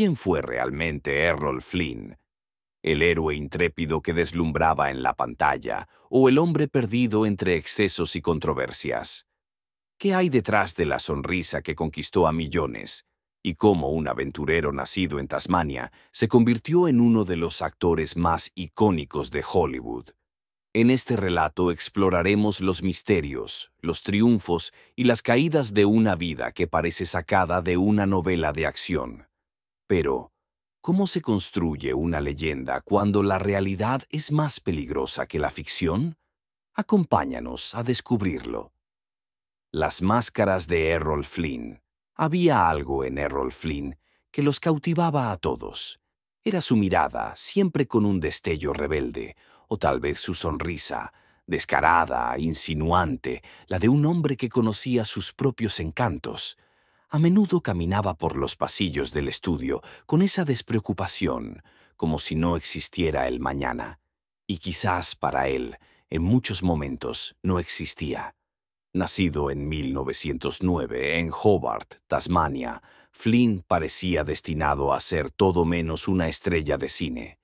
¿quién fue realmente Errol Flynn? ¿El héroe intrépido que deslumbraba en la pantalla o el hombre perdido entre excesos y controversias? ¿Qué hay detrás de la sonrisa que conquistó a millones? ¿Y cómo un aventurero nacido en Tasmania se convirtió en uno de los actores más icónicos de Hollywood? En este relato exploraremos los misterios, los triunfos y las caídas de una vida que parece sacada de una novela de acción. Pero, ¿cómo se construye una leyenda cuando la realidad es más peligrosa que la ficción? Acompáñanos a descubrirlo. Las máscaras de Errol Flynn. Había algo en Errol Flynn que los cautivaba a todos. Era su mirada, siempre con un destello rebelde, o tal vez su sonrisa, descarada, insinuante, la de un hombre que conocía sus propios encantos. A menudo caminaba por los pasillos del estudio con esa despreocupación, como si no existiera el mañana. Y quizás para él, en muchos momentos, no existía. Nacido en 1909 en Hobart, Tasmania, Flynn parecía destinado a ser todo menos una estrella de cine.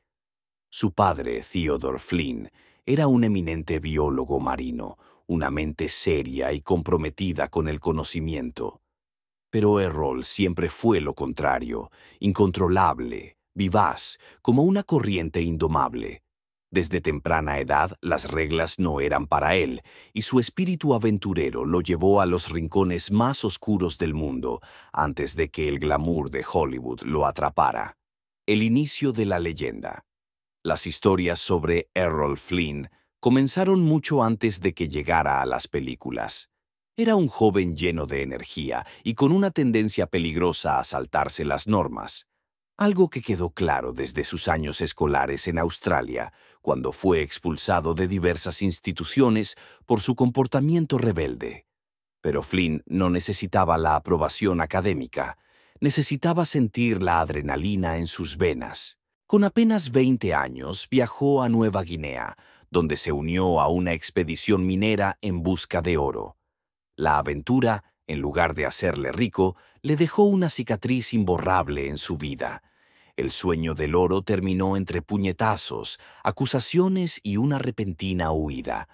Su padre, Theodore Flynn, era un eminente biólogo marino, una mente seria y comprometida con el conocimiento. Pero Errol siempre fue lo contrario, incontrolable, vivaz, como una corriente indomable. Desde temprana edad las reglas no eran para él, y su espíritu aventurero lo llevó a los rincones más oscuros del mundo antes de que el glamour de Hollywood lo atrapara. El inicio de la leyenda. Las historias sobre Errol Flynn comenzaron mucho antes de que llegara a las películas. Era un joven lleno de energía y con una tendencia peligrosa a saltarse las normas, algo que quedó claro desde sus años escolares en Australia, cuando fue expulsado de diversas instituciones por su comportamiento rebelde. Pero Flynn no necesitaba la aprobación académica, necesitaba sentir la adrenalina en sus venas. Con apenas 20 años viajó a Nueva Guinea, donde se unió a una expedición minera en busca de oro. La aventura, en lugar de hacerle rico, le dejó una cicatriz imborrable en su vida. El sueño del oro terminó entre puñetazos, acusaciones y una repentina huida.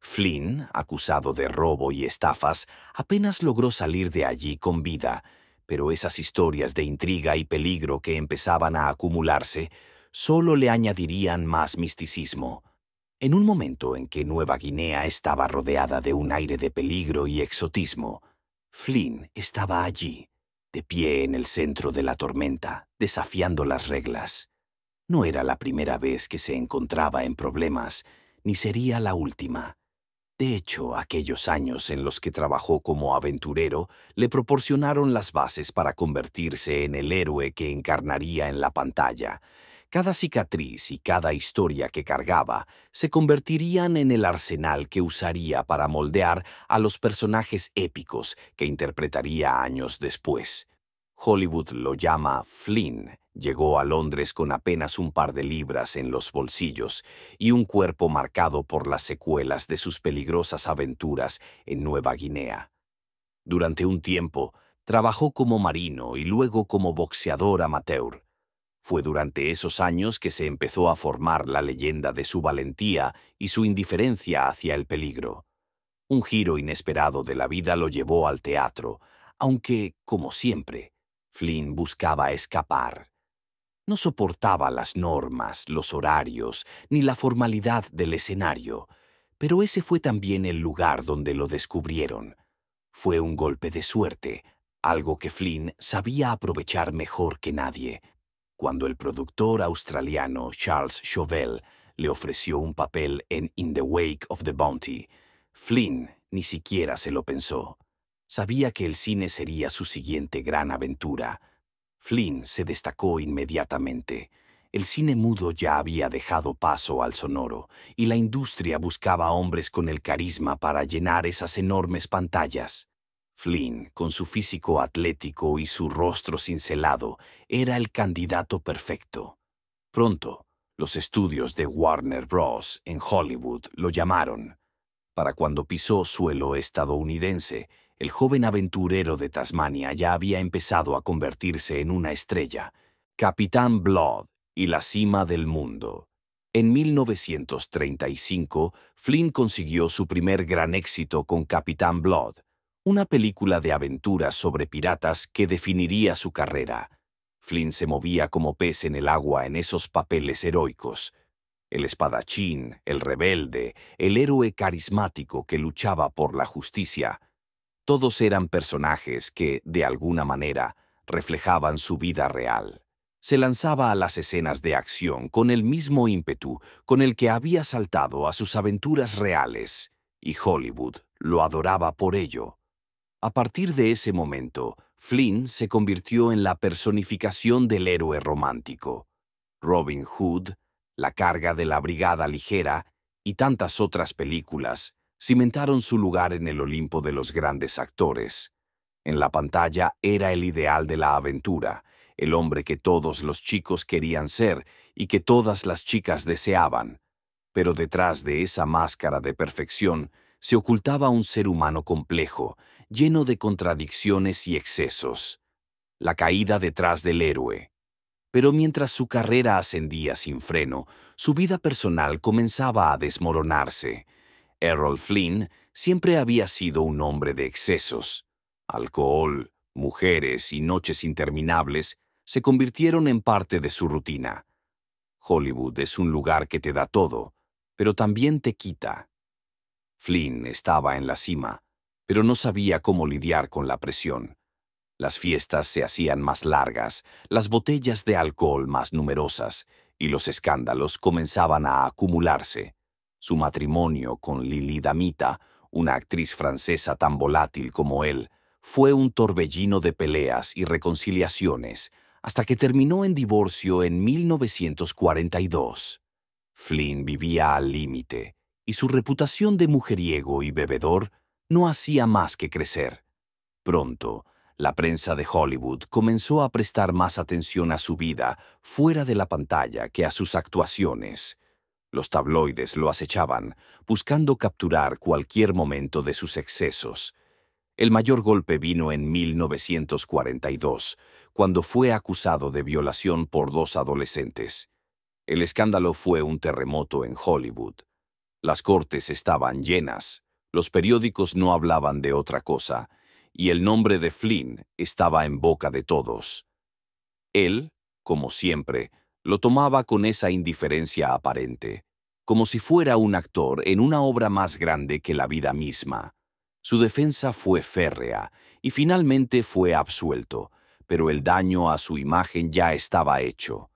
Flynn, acusado de robo y estafas, apenas logró salir de allí con vida, pero esas historias de intriga y peligro que empezaban a acumularse solo le añadirían más misticismo. En un momento en que Nueva Guinea estaba rodeada de un aire de peligro y exotismo, Flynn estaba allí, de pie en el centro de la tormenta, desafiando las reglas. No era la primera vez que se encontraba en problemas, ni sería la última. De hecho, aquellos años en los que trabajó como aventurero le proporcionaron las bases para convertirse en el héroe que encarnaría en la pantalla. Cada cicatriz y cada historia que cargaba se convertirían en el arsenal que usaría para moldear a los personajes épicos que interpretaría años después. Hollywood lo llama Flynn. Llegó a Londres con apenas un par de libras en los bolsillos y un cuerpo marcado por las secuelas de sus peligrosas aventuras en Nueva Guinea. Durante un tiempo, trabajó como marino y luego como boxeador amateur. Fue durante esos años que se empezó a formar la leyenda de su valentía y su indiferencia hacia el peligro. Un giro inesperado de la vida lo llevó al teatro, aunque, como siempre, Flynn buscaba escapar. No soportaba las normas, los horarios, ni la formalidad del escenario, pero ese fue también el lugar donde lo descubrieron. Fue un golpe de suerte, algo que Flynn sabía aprovechar mejor que nadie. Cuando el productor australiano Charles Chauvel le ofreció un papel en In the Wake of the Bounty, Flynn ni siquiera se lo pensó. Sabía que el cine sería su siguiente gran aventura. Flynn se destacó inmediatamente. El cine mudo ya había dejado paso al sonoro, y la industria buscaba hombres con el carisma para llenar esas enormes pantallas. Flynn, con su físico atlético y su rostro cincelado, era el candidato perfecto. Pronto, los estudios de Warner Bros. En Hollywood lo llamaron. Para cuando pisó suelo estadounidense, el joven aventurero de Tasmania ya había empezado a convertirse en una estrella. Capitán Blood y la cima del mundo. En 1935, Flynn consiguió su primer gran éxito con Capitán Blood, una película de aventuras sobre piratas que definiría su carrera. Flynn se movía como pez en el agua en esos papeles heroicos. El espadachín, el rebelde, el héroe carismático que luchaba por la justicia. Todos eran personajes que, de alguna manera, reflejaban su vida real. Se lanzaba a las escenas de acción con el mismo ímpetu con el que había saltado a sus aventuras reales, y Hollywood lo adoraba por ello. A partir de ese momento, Flynn se convirtió en la personificación del héroe romántico. Robin Hood, La carga de la Brigada Ligera y tantas otras películas cimentaron su lugar en el Olimpo de los grandes actores. En la pantalla era el ideal de la aventura, el hombre que todos los chicos querían ser y que todas las chicas deseaban. Pero detrás de esa máscara de perfección se ocultaba un ser humano complejo, lleno de contradicciones y excesos. La caída detrás del héroe. Pero mientras su carrera ascendía sin freno, su vida personal comenzaba a desmoronarse. Errol Flynn siempre había sido un hombre de excesos. Alcohol, mujeres y noches interminables se convirtieron en parte de su rutina. Hollywood es un lugar que te da todo, pero también te quita. Flynn estaba en la cima, pero no sabía cómo lidiar con la presión. Las fiestas se hacían más largas, las botellas de alcohol más numerosas, y los escándalos comenzaban a acumularse. Su matrimonio con Lili Damita, una actriz francesa tan volátil como él, fue un torbellino de peleas y reconciliaciones, hasta que terminó en divorcio en 1942. Flynn vivía al límite, y su reputación de mujeriego y bebedor no hacía más que crecer. Pronto, la prensa de Hollywood comenzó a prestar más atención a su vida fuera de la pantalla que a sus actuaciones. Los tabloides lo acechaban, buscando capturar cualquier momento de sus excesos. El mayor golpe vino en 1942, cuando fue acusado de violación por 2 adolescentes. El escándalo fue un terremoto en Hollywood. Las cortes estaban llenas, los periódicos no hablaban de otra cosa, y el nombre de Flynn estaba en boca de todos. Él, como siempre, lo tomaba con esa indiferencia aparente, como si fuera un actor en una obra más grande que la vida misma. Su defensa fue férrea, y finalmente fue absuelto, pero el daño a su imagen ya estaba hecho.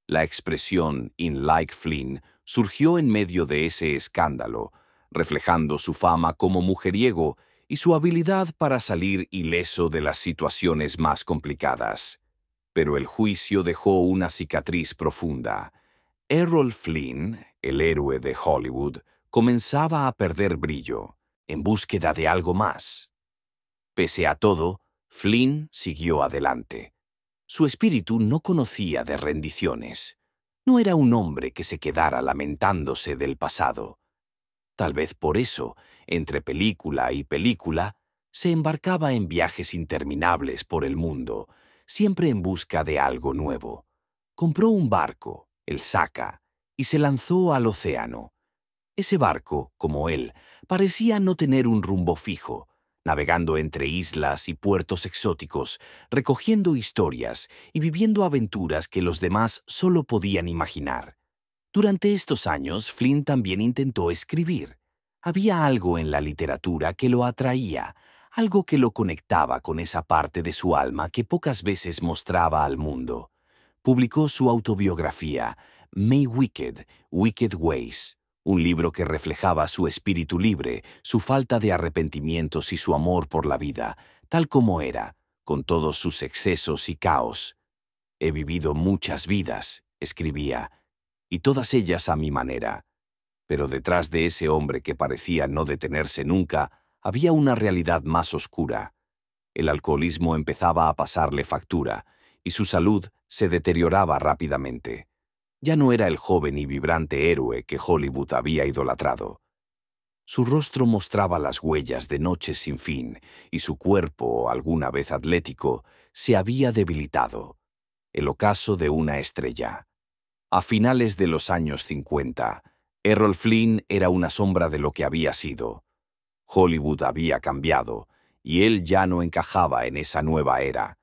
La expresión "in like Flynn" surgió en medio de ese escándalo, reflejando su fama como mujeriego y su habilidad para salir ileso de las situaciones más complicadas. Pero el juicio dejó una cicatriz profunda. Errol Flynn, el héroe de Hollywood, comenzaba a perder brillo, en búsqueda de algo más. Pese a todo, Flynn siguió adelante. Su espíritu no conocía de rendiciones. No era un hombre que se quedara lamentándose del pasado. Tal vez por eso, entre película y película, se embarcaba en viajes interminables por el mundo, siempre en busca de algo nuevo. Compró un barco, el Saka, y se lanzó al océano. Ese barco, como él, parecía no tener un rumbo fijo, navegando entre islas y puertos exóticos, recogiendo historias y viviendo aventuras que los demás solo podían imaginar. Durante estos años, Flynn también intentó escribir. Había algo en la literatura que lo atraía, algo que lo conectaba con esa parte de su alma que pocas veces mostraba al mundo. Publicó su autobiografía, May Wicked, Wicked Ways, un libro que reflejaba su espíritu libre, su falta de arrepentimientos y su amor por la vida, tal como era, con todos sus excesos y caos. He vivido muchas vidas, escribía, y todas ellas a mi manera. Pero detrás de ese hombre que parecía no detenerse nunca, había una realidad más oscura. El alcoholismo empezaba a pasarle factura, y su salud se deterioraba rápidamente. Ya no era el joven y vibrante héroe que Hollywood había idolatrado. Su rostro mostraba las huellas de noches sin fin, y su cuerpo, alguna vez atlético, se había debilitado. El ocaso de una estrella. A finales de los años 50, Errol Flynn era una sombra de lo que había sido. Hollywood había cambiado, y él ya no encajaba en esa nueva era.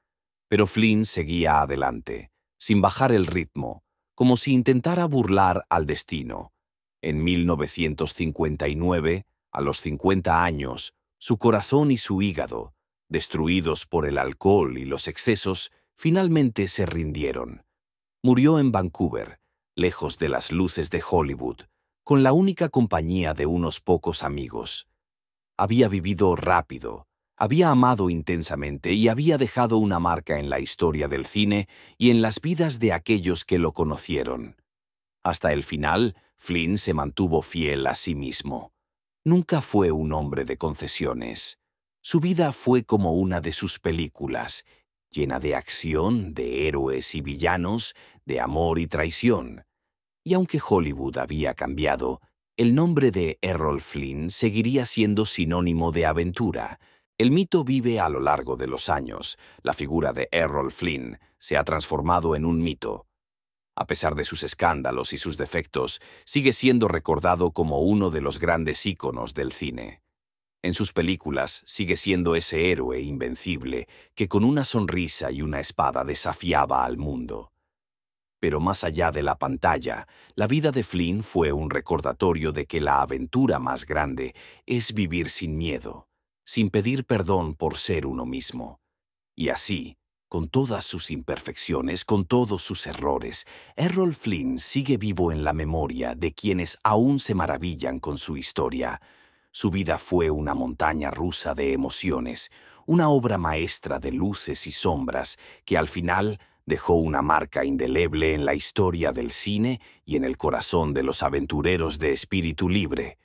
Pero Flynn seguía adelante, sin bajar el ritmo, como si intentara burlar al destino. En 1959, a los 50 años, su corazón y su hígado, destruidos por el alcohol y los excesos, finalmente se rindieron. Murió en Vancouver, lejos de las luces de Hollywood, con la única compañía de unos pocos amigos. Había vivido rápido, había amado intensamente y había dejado una marca en la historia del cine y en las vidas de aquellos que lo conocieron. Hasta el final, Flynn se mantuvo fiel a sí mismo. Nunca fue un hombre de concesiones. Su vida fue como una de sus películas, llena de acción, de héroes y villanos, de amor y traición. Y aunque Hollywood había cambiado, el nombre de Errol Flynn seguiría siendo sinónimo de aventura. El mito vive a lo largo de los años. La figura de Errol Flynn se ha transformado en un mito. A pesar de sus escándalos y sus defectos, sigue siendo recordado como uno de los grandes íconos del cine. En sus películas sigue siendo ese héroe invencible que con una sonrisa y una espada desafiaba al mundo. Pero más allá de la pantalla, la vida de Flynn fue un recordatorio de que la aventura más grande es vivir sin miedo, sin pedir perdón por ser uno mismo. Y así, con todas sus imperfecciones, con todos sus errores, Errol Flynn sigue vivo en la memoria de quienes aún se maravillan con su historia. Su vida fue una montaña rusa de emociones, una obra maestra de luces y sombras que al final dejó una marca indeleble en la historia del cine y en el corazón de los aventureros de espíritu libre.